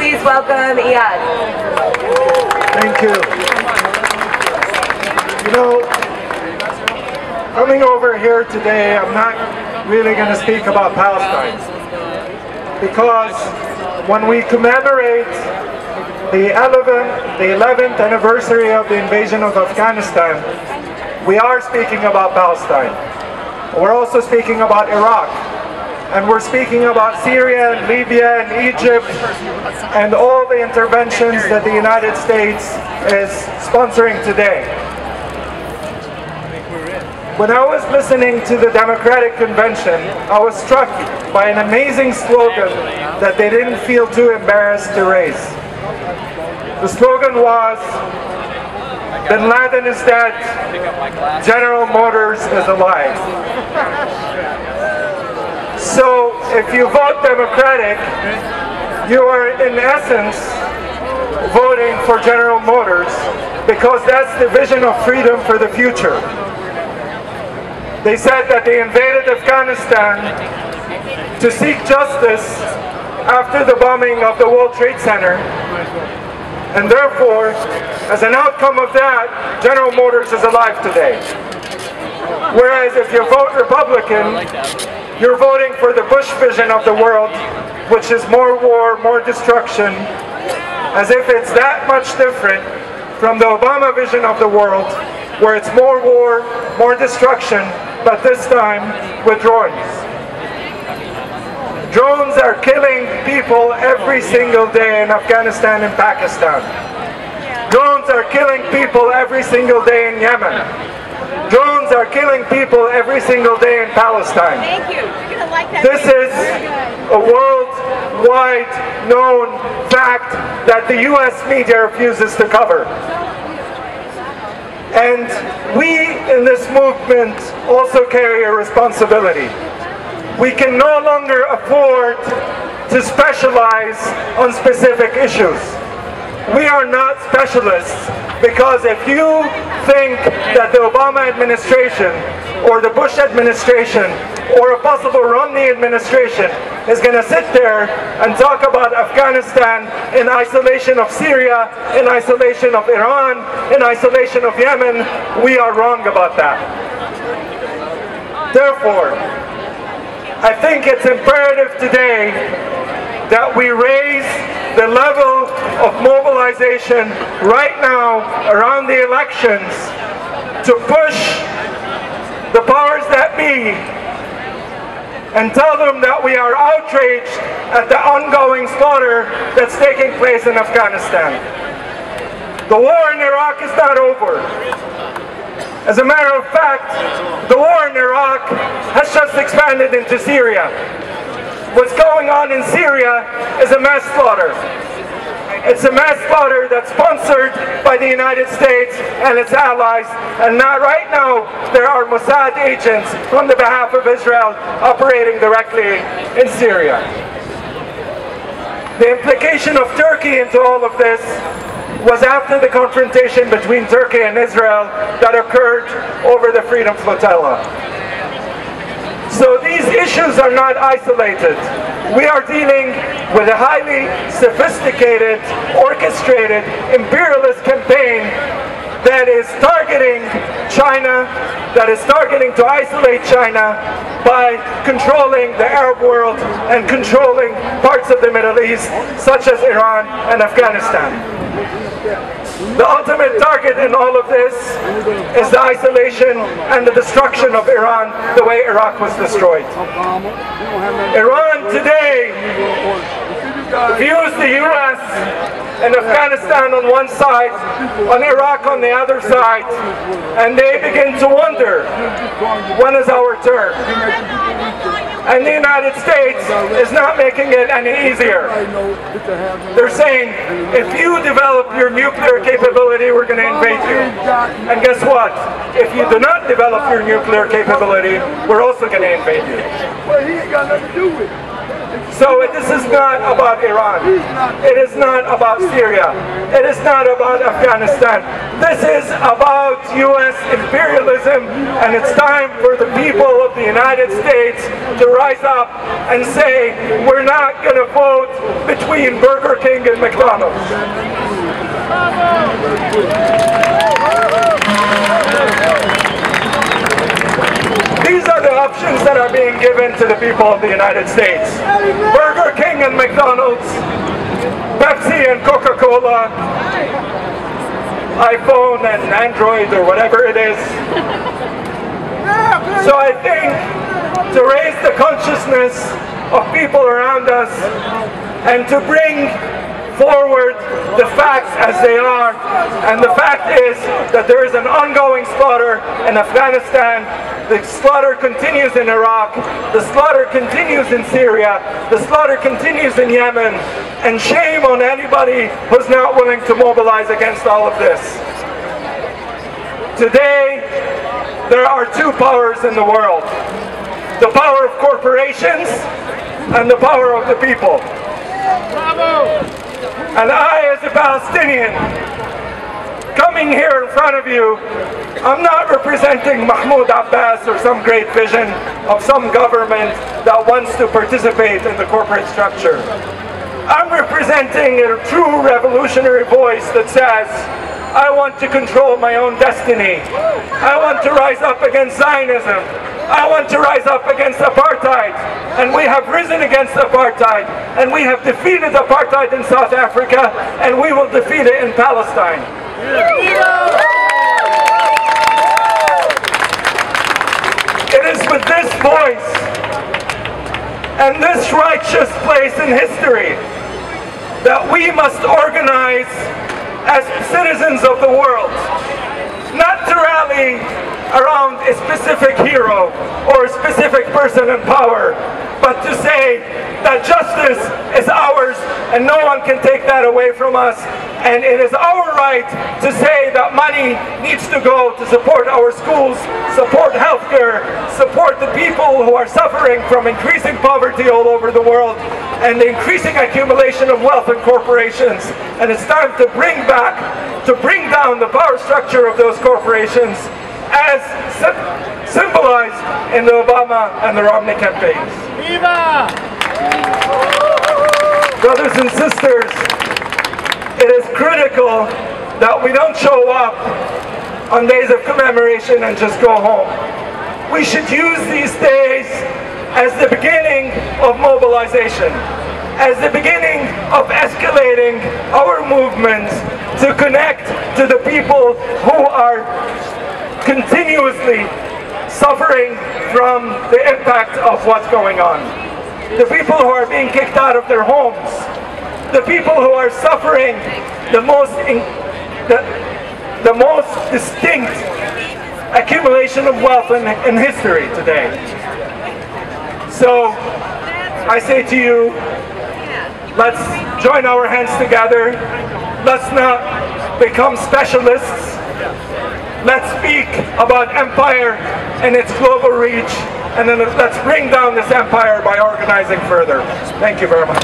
please welcome Iyad. Thank you. You know, coming over here today, I'm not really going to speak about Palestine, because when we commemorate the 11th anniversary of the invasion of Afghanistan, we are speaking about Palestine. We're also speaking about Iraq, and we're speaking about Syria and Libya and Egypt and all the interventions that the United States is sponsoring today. When I was listening to the Democratic Convention, I was struck by an amazing slogan that they didn't feel too embarrassed to raise. The slogan was, "Bin Laden is dead, General Motors is alive." So if you vote Democratic, you are in essence voting for General Motors, because that's the vision of freedom for the future. They said that they invaded Afghanistan to seek justice after the bombing of the World Trade Center, and therefore, as an outcome of that, General Motors is alive today. Whereas if you vote Republican, you're voting for the Bush vision of the world, which is more war, more destruction, as if it's that much different from the Obama vision of the world, where it's more war, more destruction, but this time with drones. Drones are killing people every single day in Afghanistan and Pakistan. Drones are killing people every single day in Yemen. Drones are killing people every single day in Palestine. Thank you. You're gonna like that. This is a worldwide known fact that the US media refuses to cover. And we in this movement also carry a responsibility. We can no longer afford to specialize on specific issues. We are not specialists, because if you think that the Obama administration or the Bush administration or a possible Romney administration is going to sit there and talk about Afghanistan in isolation of Syria, in isolation of Iran, in isolation of Yemen, we are wrong about that. Therefore, I think it's imperative today that we raise the level of mobilization right now around the elections to push the powers that be and tell them that we are outraged at the ongoing slaughter that's taking place in Afghanistan. The war in Iraq is not over. As a matter of fact, the war in Iraq has just expanded into Syria. What's going on in Syria is a mass slaughter. It's a mass slaughter that's sponsored by the United States and its allies, and not right now there are Mossad agents on the behalf of Israel operating directly in Syria. The implication of Turkey into all of this was after the confrontation between Turkey and Israel that occurred over the Freedom Flotilla. So these issues are not isolated. We are dealing with a highly sophisticated, orchestrated, imperialist campaign that is targeting China, that is targeting to isolate China by controlling the Arab world and controlling parts of the Middle East, such as Iran and Afghanistan. The ultimate target in all of this is the isolation and the destruction of Iran, the way Iraq was destroyed. Iran today views the US and Afghanistan on one side, on Iraq on the other side, and they begin to wonder, when is our turn? And the United States is not making it any easier. They're saying, if you develop your nuclear capability, we're going to invade you. And guess what? If you do not develop your nuclear capability, we're also going to invade you. Well, he ain't got nothing to do with it. So this is not about Iran. It is not about Syria. It is not about Afghanistan. This is about U.S. imperialism, and it's time for the people of the United States to rise up and say, we're not going to vote between Burger King and McDonald's. These are the options that are being given to the people of the United States. Burger King and McDonald's, Pepsi and Coca-Cola, iPhone and Android or whatever it is. So I think to raise the consciousness of people around us and to bring forward the facts as they are, and the fact is that there is an ongoing slaughter in Afghanistan, the slaughter continues in Iraq, the slaughter continues in Syria, the slaughter continues in Yemen, and shame on anybody who's not willing to mobilize against all of this. Today, there are two powers in the world: the power of corporations and the power of the people. Bravo! And I, as a Palestinian, coming here in front of you, I'm not representing Mahmoud Abbas or some great vision of some government that wants to participate in the corporate structure. I'm representing a true revolutionary voice that says, I want to control my own destiny. I want to rise up against Zionism. I want to rise up against apartheid. And we have risen against apartheid. And we have defeated apartheid in South Africa. And we will defeat it in Palestine. It is with this voice and this righteous place in history that we must organize as citizens of the world, not to rally around a specific hero or a specific person in power, but to say that justice is ours and no one can take that away from us. And it is our right to say that money needs to go to support our schools, support healthcare, support the people who are suffering from increasing poverty all over the world and the increasing accumulation of wealth in corporations. And it's time to bring down the power structure of those corporations as symbolized in the Obama and the Romney campaigns. Viva! Brothers and sisters, it is critical that we don't show up on days of commemoration and just go home. We should use these days as the beginning of mobilization, as the beginning of escalating our movements to connect to the people who are continuously suffering from the impact of what's going on. The people who are being kicked out of their homes, the people who are suffering the most distinct accumulation of wealth in history today. So I say to you, let's join our hands together. Let's not become specialists. Let's speak about empire and its global reach, and then let's bring down this empire by organizing further. Thank you very much.